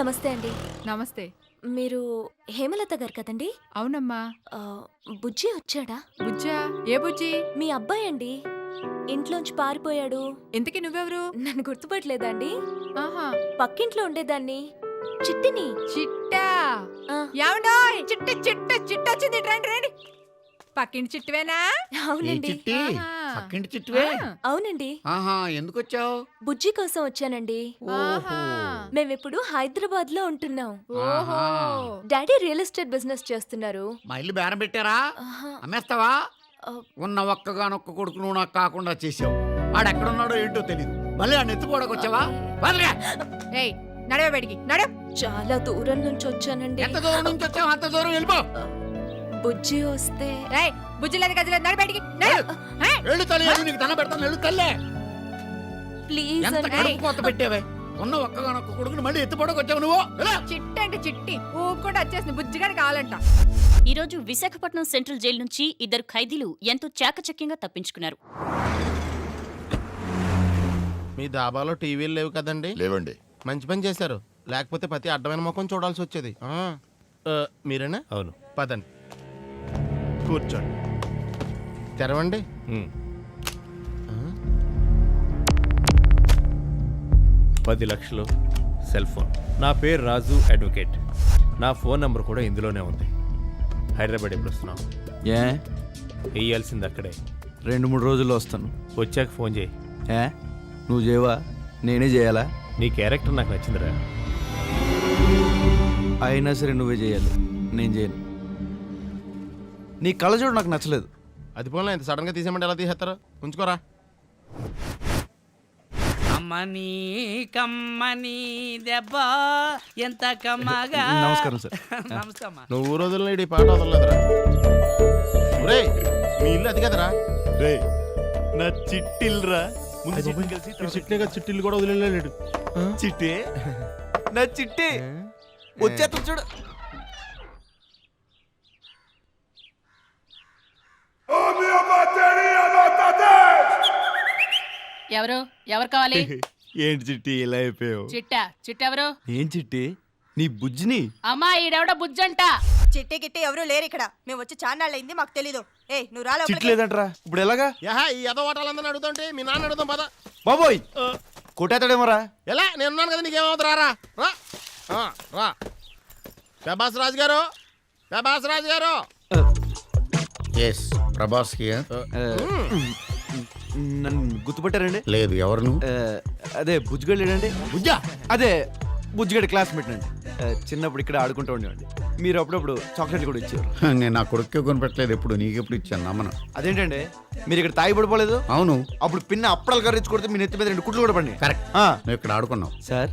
నమస్తే అండి. నమస్తే. మీరు హేమలత గారు కదండి? అవునమ్మా. బుజ్జి వచ్చాడా? బుజ్జా? ఏ బుజ్జి? మీ అబ్బాయి అండి. ఇంట్లోంచి పారిపోయాడు. ఇంతకీ నువ్వెవరు? నన్ను గుర్తుపట్టలేదా అండి? ఆహా, పక్కింట్లో ఉండేదాన్ని, చిట్టిని. చిట్టా? ఆ, ఏమండోయ్, చిట్టొచ్చింది, రండి రండి. పక్కింటి చిట్టువేనా? అవునండి. చిట్టి ఆహా. పక్కింటి చిట్టువే. అవునండి. ఆహా, ఎందుకు వచ్చావు? బుజ్జి కోసం వచ్చానండి. ఆహా. మేమిప్పుడు హైదరాబాద్ లో ఉంటున్నాం. ఓహో. డాడీ రియల్ ఎస్టేట్ బిజినెస్ చేస్తున్నారు. మా ఇల్లు బేరం పెట్టారా? ఆహా, అమ్మేస్తావా? ఆ, ఉన్న ఒక్కగానొక్క కొడుకు నువ్వు నాకు కాకుండా చేసావు. ఆడెక్కడున్నాడో ఏంటో తెలియదు. మళ్ళీ ఆ నెత్తుకోవడానికి వచ్చావా? వదలగా. ఏయ్, నడవ బయటికి నడవ. చాలా దూరం నుంచి వచ్చానండి. ఎంత దూరం నుంచి వచ్చావు అంత దూరం వెళ్ళిపో. బుజ్జి వస్తే ఏయ్, బుజ్జి లేదు గజ్జలేదు, నడు బయటికి నడు. ఏయ్, వెళ్ళు తల్లి, వెళ్ళు, నీకు దండం పెడతాను, వెళ్ళు తల్లే. ప్లీజ్ ఎంత అండి. కడుపు కోత పెట్టావే. ఉన్న ఒక్కగానొక్క కొడుకుని మళ్ళీ ఎత్తుపోవడానికి వచ్చావు నువ్వు. వెళ్ళు. చిట్టి అంటే చిట్టి ఊపుకుంటూ వచ్చేసింది. బుజ్జిగాడు కావాలంట. ఈరోజు విశాఖపట్నం సెంట్రల్ జైలు నుంచి 2 ఖైదీలు ఎంతో చాకచక్యంగా తప్పించుకున్నారు. మీ దాబాలో టీవీలు లేవు కదండి? లేవండి. మంచి పని చేశారు, లేకపోతే ప్రతి అడ్డమైన ముఖం చూడాల్సి వచ్చేది. మీరేనా? అవును. పదండి, కూర్చోండి, తెరవండి. 10 లక్షలు, సెల్ ఫోన్. నా పేరు రాజు అడ్వకేట్. నా ఫోన్ నంబర్ కూడా ఇందులోనే ఉంది. హైదరాబాద్ ఎప్పుడు వస్తున్నావు? ఏ వేయాల్సింది అక్కడే. 2-3 రోజుల్లో వస్తాను. వచ్చాక ఫోన్ చేయి. ఏ నువ్వు చేయవా? నేనే చేయాలా? నీ క్యారెక్టర్ నాకు నచ్చిందిరా. అయినా సరే నువ్వే చేయాలి, నేను చేయను. నీ కళ్ళజోడు నాకు నచ్చలేదు. అది పోలే, ఇంత సడన్ గా తీసేయమంటే ఎలా తీసేస్తారు? ఉంచుకోరా. అమ్మని కమ్మని దెబ్బ ఎంత కమ్మగా. నమస్కారం సార్. నమస్తే అమ్మా. నువ్వు రోజుల్లో ఈ పాట వదలలేదురా. ఒరేయ్, మీ ఇల్లు అది కదరా? నా చిట్టిల్రా. చిట్టిగా చిట్టిల్లు కూడా వదిలేడు. చిట్టే నా చిట్టే వచ్చేస్తా చూడు. ఎవరు కావాలి? ఏంటి చిట్టి ఇలా అయిపోయావు? చిట్టెవరు? ఏం చిట్టి, నీ బుజ్జిని. అమ్మా, ఈడెవడ బుజ్జంట. చిట్టి గిట్టి ఎవరు లేరు ఇక్కడ. మేము వచ్చి చాన్నాళ్ళైంది, మాకు తెలీదు. ఏ నువ్వు రాలే. చిట్టి లేదంటరా, ఇప్పుడు ఎలాగా? యహా, ఈ ఎదవాటాలందరిని అడుగుతుంటే మీ నాన్న అడుగుతాం పద. బాబోయ్, కొట్టేతాడేమోరా. ఎలా? నేనున్నాను కదా, నీకేమవుతుంది? రా రా రా. ప్రభాస్ రాజు గారు, ప్రభాస్ రాజు గారు. Yes, Prabhas here. నన్ను గుర్తుపట్టారండి? లేదు, ఎవరు నువ్వు? అదే బుజ్జిగడు లేడండి. బుజ్జా? అదే బుజ్జిగడి క్లాస్మేట్ అండి. చిన్నప్పుడు ఇక్కడ ఆడుకుంటూ ఉండేవాడి. మీరు అప్పుడప్పుడు చాక్లెట్లు కూడా ఇచ్చారు. నేను నా కొడుకే కొనిపెట్టలేదు ఎప్పుడు, నీకెప్పుడు ఇచ్చాను నమ్మను. అదేంటండి, మీరు ఇక్కడ తాగి పడిపోలేదు? అవును. అప్పుడు పిన్న అప్పడాలు కర్రించి కొడితే మీ నెత్తి మీద 2 కుట్లు కూడా పడి. కరెక్ట్, నువ్వు ఇక్కడ ఆడుకున్నావు. సార్,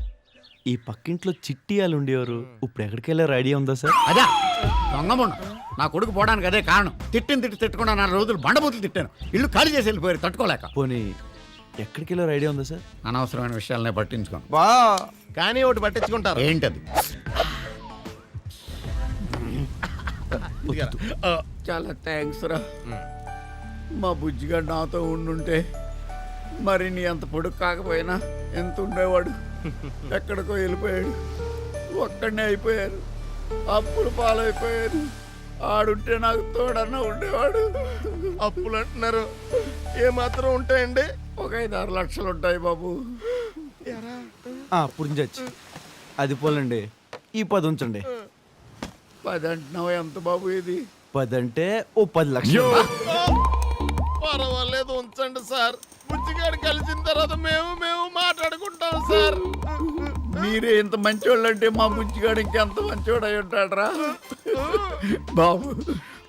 ఈ పక్కింట్లో చిట్టి వాళ్ళు ఉండేవారు, ఇప్పుడు ఎక్కడికి వెళ్ళారు ఐడియా ఉందా సార్? అదా దొంగముండ, నా కొడుకు పోవడానికి అదే కారణం. తిట్టకుండా 4 రోజులు బండబూతులు తిట్టాను. ఇల్లు ఖాళీ చేసి వెళ్ళిపోయారు తట్టుకోలేక. పోనీ ఎక్కడికి వెళ్ళారు ఐడియా ఉందా సార్? అనవసరమైన విషయాలనే పట్టించుకోను. బా కానీ ఒకటి పట్టించుకుంటారు. ఏంటది? చాలా థ్యాంక్స్ రా. మా బుజ్జిగాడు నాతో ఉండుంటే మరి నీ అంత పొడుగు కాకపోయినా ఎంత ఉండేవాడు. ఎక్కడికో వెళ్ళిపోయాడు, ఒక్కడనే అయిపోయారు, అప్పులు పాలైపోయారు. ఆడుంటే నాకు తోడన్నా ఉండేవాడు. అప్పులు అంటున్నారు, ఏమాత్రం ఉంటాయండి? ఒక 5-6 లక్షలు ఉంటాయి బాబు. పురించచ్చు. అది పోలండి, ఈ 10 ఉంచండి. 10 అంటున్నావు, ఎంత బాబు ఇది? 10 అంటే ఓ 10 లక్షలు. పర్వాలేదు, ఉంచండి సార్. బుజ్జిగాడు కలిసిన తర్వాత మేము మాట్లాడుకుంటాం సార్. మీరే ఇంత మంచివాళ్ళు అంటే మా బుజ్జిగాడు ఇంకెంత మంచివాడు అయి ఉంటాడు రా బాబు.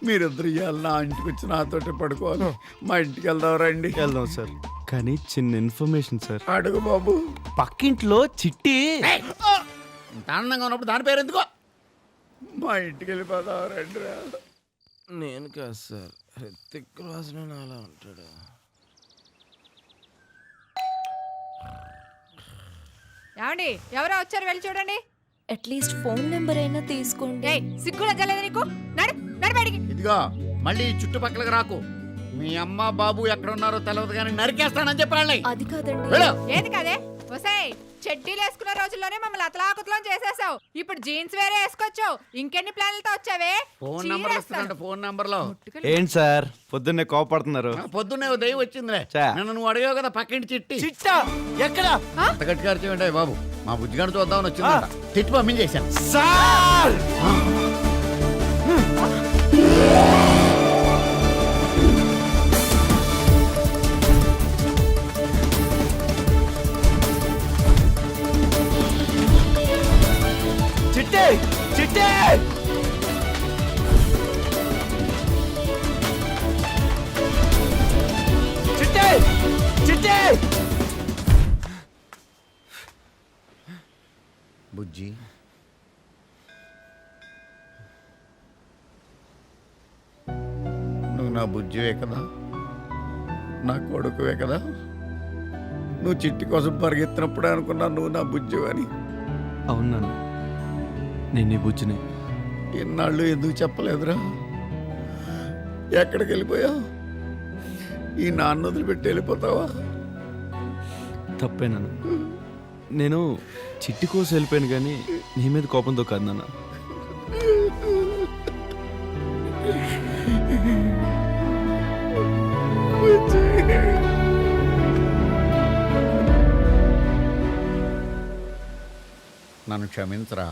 మీరిద్దరు ఇవాళ నా ఇంటికి వచ్చి నాతోటి పడుకోవాలి. మా ఇంటికి వెళ్దాం రండి. వెళ్దాం సార్, కానీ చిన్న ఇన్ఫర్మేషన్ సార్. అడుగు బాబు. పక్కింట్లో చిట్టి. ఇంత ఆనందంగా ఉన్నప్పుడు దాని పేరు ఎందుకో. మా ఇంటికి వెళ్ళిపోదాం రండి రా. నేను కాదు సార్, హిృతిక్ రోషన్ అలా ఉంటాడు. ఏమండి, ఎవరో వచ్చారు, వెళ్ళి చూడండి. అట్లీస్ట్ ఫోన్ నెంబర్ అయినా తీసుకోండి. ఏయ్, సిగ్గులా జలేదు నీకు. నడు నడు బయటికి. ఇదిగో, మళ్ళీ ఈ చుట్టుపక్కలకు రాకు. మీ అమ్మ బాబు ఎక్కడ ఉన్నారో తెలియదు కానీ నరికేస్తానని చెప్పాలి. అది కాదండి. వెళ్ళు. ఏది కాదే? వసేయ్, చెడ్డీలు వేసుకున్న రోజుల్లోనే మమ్మల్ని అతలాకుతలం చేసేసావు. ఇప్పుడు జీన్స్ వేరే వేసుకోవచ్చు. ఇంకెన్ని ప్లాన్లతో వచ్చావే? ఫోన్ నంబర్ ఇస్తానంట, ఫోన్ నంబర్లో. ఏంటి సార్ పొద్దున్నే కోపడుతున్నారు? పొద్దున్నే ఉదయం వచ్చిందిలే. చా. నన్ను నువ్వు అడిగావు కదా పక్కింటి చిట్టి. చిట్టా ఎక్కడ అంత గట్టిగా అరిచేయండి బాబు. మా బుజ్జిగాడు చూద్దామని వచ్చిందంట. తిట్టి పంపించేశాను. సార్ చిట్టే చిట్టే చిట్టే చిట్టే బుజ్జి, నువ్వు నా బుజ్జివే కదా, నా కొడుకువే కదా. నువ్వు చిట్టి కోసం పరిగెత్తినప్పుడే అనుకున్నా నువ్వు నా బుజ్జివని. అవును నాన్న, నేను నీ బుజ్జిని. ఇన్నాళ్ళు ఎందుకు చెప్పలేదురా? ఎక్కడికి వెళ్ళిపోయావు? ఈ నాన్న వదిలిపెట్టి వెళ్ళిపోతావా? తప్పే నాన్న, నేను చిట్టి కోసం వెళ్ళిపోయాను కానీ నీ మీద కోపంతో కాదు నాన్న. నన్ను క్షమించరా.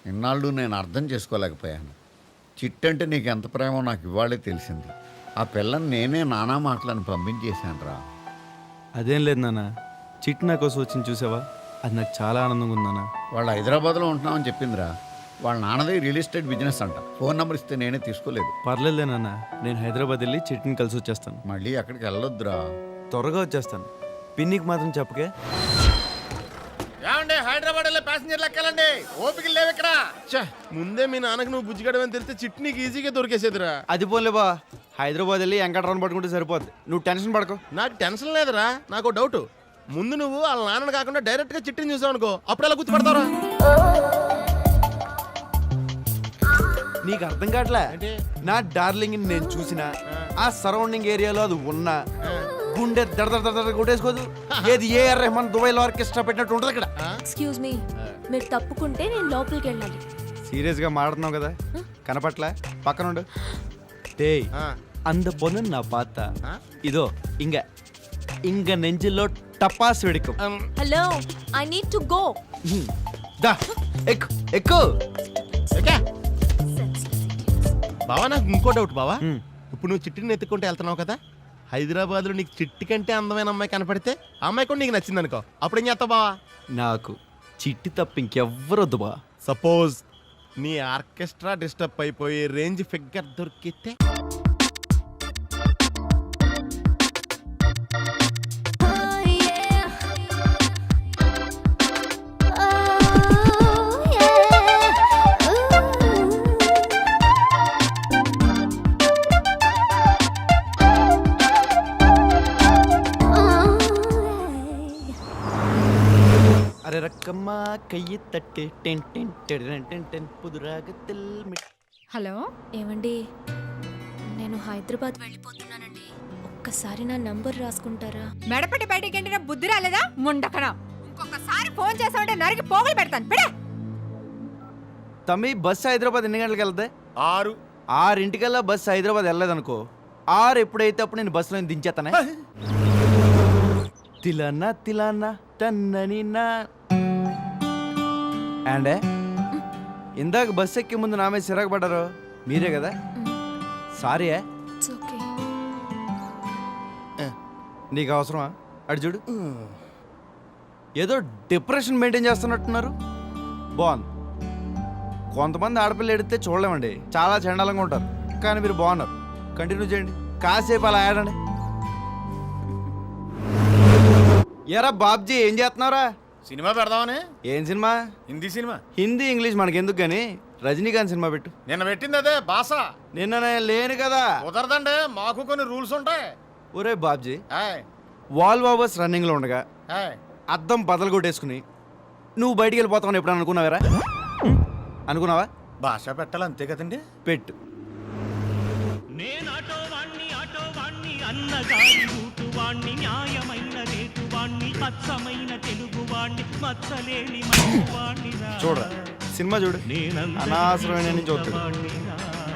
ఇన్నాళ్ళు నేను అర్థం చేసుకోలేకపోయాను. చిట్టంటే నీకు ఎంత ప్రేమో నాకు ఇవాళే తెలిసింది. ఆ పిల్లని నేనే నానా మాటలను పంపించేశాను రా. అదేం లేదు నాన్న, చిట్టి నా కోసం వచ్చింది చూసావా, అది నాకు చాలా ఆనందంగా ఉంది నాన్న. వాళ్ళు హైదరాబాద్లో ఉంటున్నామని చెప్పిందిరా. వాళ్ళ నాన్నది రియల్ ఎస్టేట్ బిజినెస్ అంట. ఫోన్ నెంబర్ ఇస్తే నేనే తీసుకోలేదు. పర్లేదులే నాన్న, నేను హైదరాబాద్ వెళ్ళి చిట్టిని కలిసి వచ్చేస్తాను. మళ్ళీ అక్కడికి వెళ్ళొద్దురా. త్వరగా వచ్చేస్తాను. పిన్నికి మాత్రం చెప్పకే. ఏమండి హైదరాబాద్ వెళ్ళే ప్యాసింజర్లు ఎక్కాలండి. ఓపిక లేవు ఇక్కడ. ముందే మీ నాన్నకి నువ్వు బుజ్జిగడమని తెలిస్తే చిట్టి నీకు ఈజీగా దొరికేసేదిరా. అది పోలే బా, హైదరాబాద్ వెళ్ళి వెంకటరావు పట్టుకుంటే సరిపోద్ది. నువ్వు టెన్షన్ పడకు. నాకు టెన్షన్ లేదురా. నాకు డౌట్. ముందు నువ్వు వాళ్ళ నాన్నని కాకుండా డైరెక్ట్ గా చిట్టిని చూసావు అనుకో, అప్పుడు ఎలా గుర్తుపడతావురా? నీకు అర్థం కావట్లే. నా డార్లింగ్ నేను చూసిన ఆ సరౌండింగ్ ఏరియాలో అది ఉన్నా గుండె దడ దడ దడ కొట్టేసుకోదు. ఏది ఏఆర్ రెహమాన్ దుబాయ్లో ఆర్కెస్ట్రా పెట్టినట్టు ఉంటుంది ఇక్కడ. ఎక్స్క్యూజ్ మీ, మీరు తప్పుకుంటే నేను లోపలికి వెళ్ళాలి. సీరియస్ గా మాట్లాడుతున్నావు కదా, కనపట్ల పక్కనుండు. டேய் அந்த பொண்ணு நான் பார்த்தா இதோ இங்க இங்க நெஞ்சிலோ டப்பாஸ் வெடிக்கும். Hello, I need to go. దా ఎక్కు ఎక్కు. బావా నాకు ఇంకో డౌట్ బావా. ఇప్పుడు నువ్వు చిట్టిని ఎత్తుకుంటే వెళ్తున్నావు కదా, హైదరాబాద్ లో నీకు చిట్టి కంటే అందమైన అమ్మాయి కనపడితే ఆ అమ్మాయి కూడా నీకు నచ్చింది అనుకో, అప్పుడు ఏం చేస్తావు బావా? నాకు చిట్టి తప్ప ఇంకెవ్వరొద్దు బా. సపోజ్ నీ ఆర్కెస్ట్రా డిస్టర్బ్ అయిపోయి రేంజ్ ఫిగర్ దొరికితే అరే రక్కమ్మ కయ్యి తట్టే ten ten ten ten ten పుదురాగతిల్ మిట్. హలో, ఏమండి, నేను హైదరాబాద్ వెళ్ళిపోతున్నానండి. ఒక్కసారి నా నంబర్ రాసుకుంటారా? మెడపట్టి బయటికి ఎండిన బుద్ధి రాలేదా ముండకనా? ఇంకొకసారి ఫోన్ చేసామంటే నరికి పోగులు పెడతాను. బిడా తమ్మి, బస్సు హైదరాబాద్ ఎన్ని గంటలకు వెళ్తే? 6 బస్సు హైదరాబాద్ వెళ్ళలేదనుకో, 6 ఎప్పుడైతే అప్పుడు నేను బస్సులో దించేస్తానే. తిలన్నా తిలన్నా తన్నని నా. అండే ఇందాక బస్సు ఎక్కే ముందు నా మీద సిరాకు పడ్డారు మీరే కదా. సారీ. It's okay. నీకు అవసరమా? అటు చూడు, ఏదో డిప్రెషన్ మెయింటైన్ చేస్తున్నట్టున్నారు. బాగుంది. కొంతమంది ఆడపిల్ల ఎడితే చూడలేమండి, చాలా చండాలంగా ఉంటారు. కానీ మీరు బాగున్నారు. కంటిన్యూ చేయండి, కాసేపు అలా ఆడండి. ఎరా బాబ్జీ, ఏం చేస్తున్నావురా? సినిమా పెడదామని. ఏం cinema? Hindi cinema. Hindi English మనకెందుకు కానీ రజనీకాంత్ సినిమా పెట్టు. నిన్న పెట్టింది అదే భాష. నిన్న నేను లేను కదా. కుదరదండి, మాకు కొన్ని రూల్స్ ఉంటాయి. ఒరే బాబ్జీ, వాల్ బాబర్స్ రన్నింగ్లో ఉండగా అద్దం బదలు కొట్టేసుకుని నువ్వు బయటికి వెళ్ళిపోతావని ఎప్పుడు అనుకున్నావరా? అనుకున్నావా? భాష పెట్టాలి అంతే కదండి. పెట్టు. నేను ఆటో వాణ్ణి అన్నగారి రూటు వాణ్ణి న్యాయమైన రేటు వాణ్ణి అచ్చమైన తెలుగు వాణ్ణి వాణ్ణి మచ్చలేని మంచి వాణ్ణి చూడరా సినిమా చూడు అనవసరమైన చూస్తాడు వాణ్ణి